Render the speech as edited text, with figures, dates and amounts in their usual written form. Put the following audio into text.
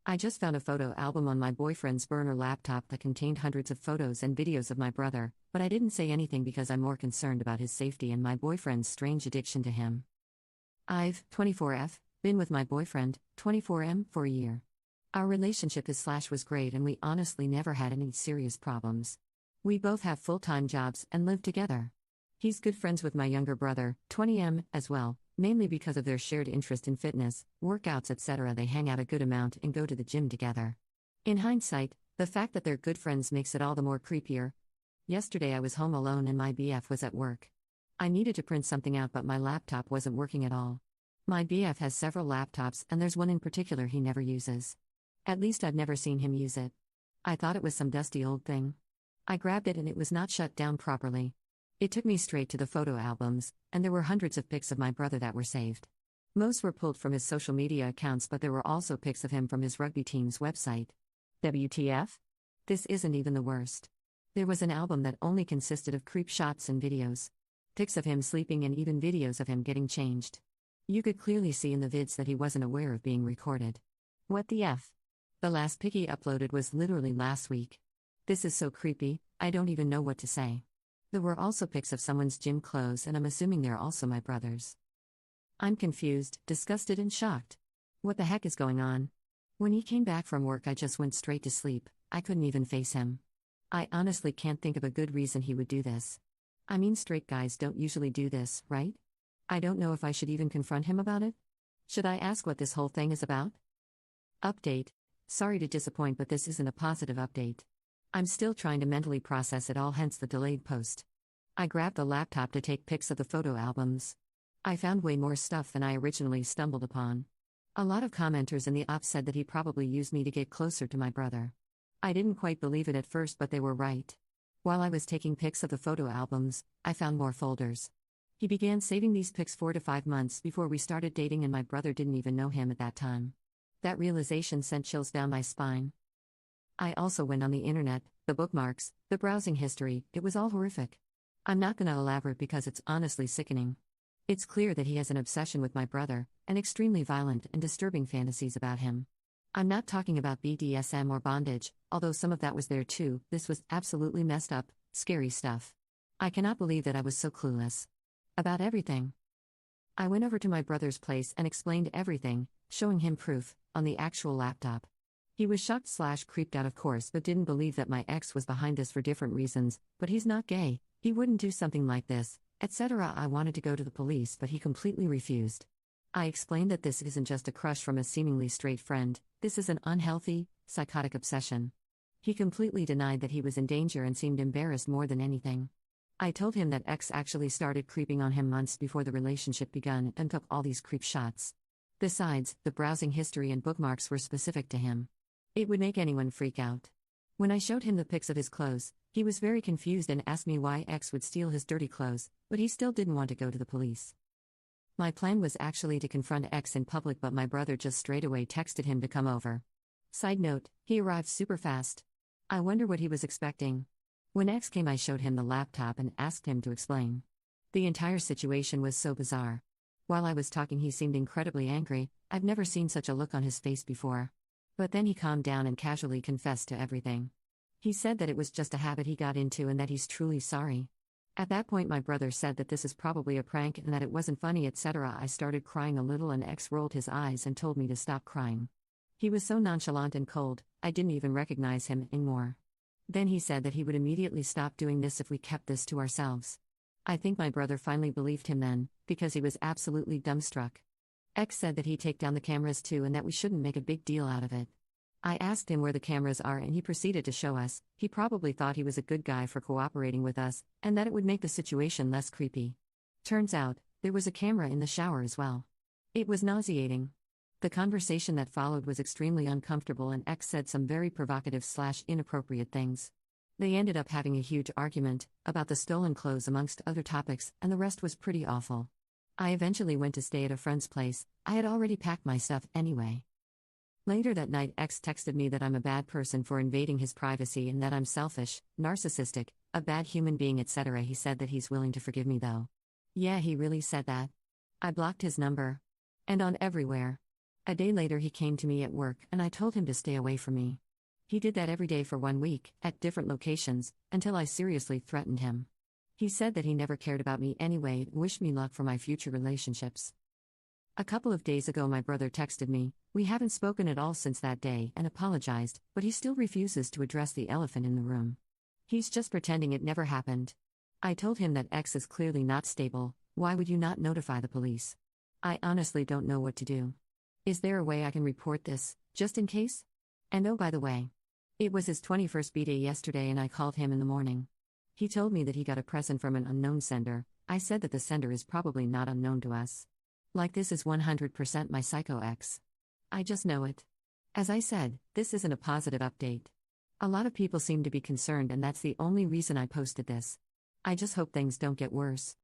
I just found a photo album on my boyfriend's burner laptop that contained hundreds of photos and videos of my brother, but I didn't say anything because I'm more concerned about his safety and my boyfriend's strange addiction to him. I've, 24F, been with my boyfriend, 24M, for a year. Our relationship was great and we honestly never had any serious problems. We both have full-time jobs and live together. He's good friends with my younger brother, 20M, as well, mainly because of their shared interest in fitness, workouts, etc. They hang out a good amount and go to the gym together. In hindsight, the fact that they're good friends makes it all the more creepier. Yesterday I was home alone and my BF was at work. I needed to print something out but my laptop wasn't working at all. My BF has several laptops and there's one in particular he never uses. At least I've never seen him use it. I thought it was some dusty old thing. I grabbed it and it was not shut down properly. It took me straight to the photo albums, and there were hundreds of pics of my brother that were saved. Most were pulled from his social media accounts, but there were also pics of him from his rugby team's website. WTF? This isn't even the worst. There was an album that only consisted of creep shots and videos. Pics of him sleeping and even videos of him getting changed. You could clearly see in the vids that he wasn't aware of being recorded. What the F? The last pic he uploaded was literally last week. This is so creepy, I don't even know what to say. There were also pics of someone's gym clothes and I'm assuming they're also my brother's. I'm confused, disgusted and shocked. What the heck is going on? When he came back from work I just went straight to sleep, I couldn't even face him. I honestly can't think of a good reason he would do this. I mean, straight guys don't usually do this, right? I don't know if I should even confront him about it. Should I ask what this whole thing is about? Update. Sorry to disappoint but this isn't a positive update. I'm still trying to mentally process it all, hence the delayed post. I grabbed the laptop to take pics of the photo albums. I found way more stuff than I originally stumbled upon. A lot of commenters in the op said that he probably used me to get closer to my brother. I didn't quite believe it at first but they were right. While I was taking pics of the photo albums, I found more folders. He began saving these pics 4 to 5 months before we started dating and my brother didn't even know him at that time. That realization sent chills down my spine. I also went on the internet, the bookmarks, the browsing history, it was all horrific. I'm not gonna elaborate because it's honestly sickening. It's clear that he has an obsession with my brother, and extremely violent and disturbing fantasies about him. I'm not talking about BDSM or bondage, although some of that was there too. This was absolutely messed up, scary stuff. I cannot believe that I was so clueless about everything. I went over to my brother's place and explained everything, showing him proof, on the actual laptop. He was shocked/creeped out of course but didn't believe that my ex was behind this for different reasons, but he's not gay, he wouldn't do something like this, etc. I wanted to go to the police but he completely refused. I explained that this isn't just a crush from a seemingly straight friend, this is an unhealthy, psychotic obsession. He completely denied that he was in danger and seemed embarrassed more than anything. I told him that ex actually started creeping on him months before the relationship begun and took all these creep shots. Besides, the browsing history and bookmarks were specific to him. It would make anyone freak out. When I showed him the pics of his clothes, he was very confused and asked me why ex would steal his dirty clothes, but he still didn't want to go to the police. My plan was actually to confront ex in public but my brother just straight away texted him to come over. Side note, he arrived super fast. I wonder what he was expecting. When ex came I showed him the laptop and asked him to explain. The entire situation was so bizarre. While I was talking he seemed incredibly angry, I've never seen such a look on his face before. But then he calmed down and casually confessed to everything. He said that it was just a habit he got into and that he's truly sorry. At that point my brother said that this is probably a prank and that it wasn't funny, etc. I started crying a little and ex rolled his eyes and told me to stop crying. He was so nonchalant and cold, I didn't even recognize him anymore. Then he said that he would immediately stop doing this if we kept this to ourselves. I think my brother finally believed him then, because he was absolutely dumbstruck. Ex said that he'd take down the cameras too and that we shouldn't make a big deal out of it. I asked him where the cameras are and he proceeded to show us. He probably thought he was a good guy for cooperating with us, and that it would make the situation less creepy. Turns out, there was a camera in the shower as well. It was nauseating. The conversation that followed was extremely uncomfortable and ex said some very provocative/inappropriate things. They ended up having a huge argument, about the stolen clothes amongst other topics, and the rest was pretty awful. I eventually went to stay at a friend's place. I had already packed my stuff anyway. Later that night ex texted me that I'm a bad person for invading his privacy and that I'm selfish, narcissistic, a bad human being, etc. He said that he's willing to forgive me though. Yeah, he really said that. I blocked his number. And on everywhere. A day later, he came to me at work and I told him to stay away from me. He did that every day for 1 week, at different locations, until I seriously threatened him. He said that he never cared about me anyway and wished me luck for my future relationships. A couple of days ago, my brother texted me. We haven't spoken at all since that day and apologized, but he still refuses to address the elephant in the room. He's just pretending it never happened. I told him that X is clearly not stable. Why would you not notify the police? I honestly don't know what to do. Is there a way I can report this, just in case? And oh, by the way, it was his 21st birthday yesterday and I called him in the morning. He told me that he got a present from an unknown sender. I said that the sender is probably not unknown to us. Like, this is 100% my psycho ex. I just know it. As I said, this isn't a positive update. A lot of people seem to be concerned, and that's the only reason I posted this. I just hope things don't get worse.